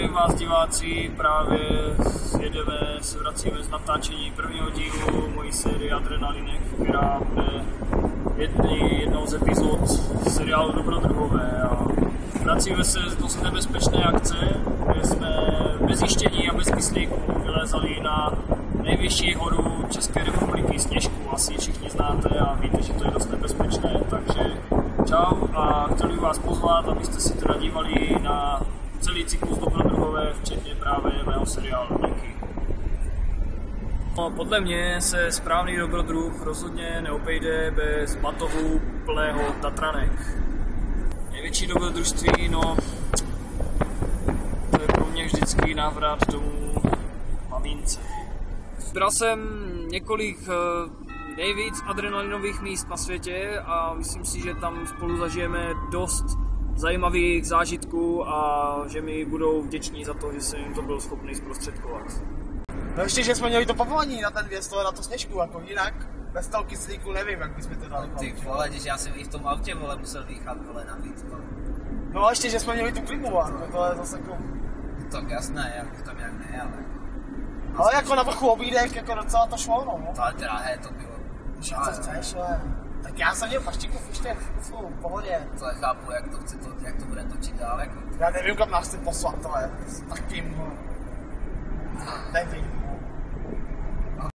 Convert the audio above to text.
Zdravím vás diváci, právě se vracíme z natáčení prvního dílu mojí série Adrenalinek, která bude jednou z epizod seriálu Dobrodruhové. A vracíme se z dost nebezpečné akce, kde jsme bez jištění a bez kyslíku vylezali na nejvyšší horu České republiky, Sněžku. Asi všichni znáte a víte, že to je dost nebezpečné, takže čau a chtěli bych vás pozvat, abyste si teda dívali na celý cyklus Dobrodruhové, včetně právě mého seriálu Díky. No, podle mě se správný dobrodruh rozhodně neobejde bez batohu plného Tatranek. Největší dobrodružství, no, to je pro mě vždycky návrat domů mamince. Vybral jsem několik nejvíc adrenalinových míst na světě a myslím si, že tam spolu zažijeme dost zajímavých zážitků a že mi budou vděční za to, že jsem jim to byl schopný zprostředkovat. No ještě, že jsme měli to povolení na ten vjezd na tu Sněžku, jako jinak, bez toho kyslíku nevím, jak bychom to dali. No ty vole, když já jsem i v tom autě, vole, musel dýchat, vole, navíc, no. No a ještě, že jsme měli tu klimu, jako, to je zase jako... Tak jasné, jako tam jak ne, ale... Ale jako na vrchu obídek, jako docela to šlo, no. To ale teda, hej, to bylo. Co chceš, ale... Tak já jsem měl paštiku v pohodě. To chápu, jak to bude točit dál, jako. Já nevím, kam nás chci poslat, to je takým, nevím.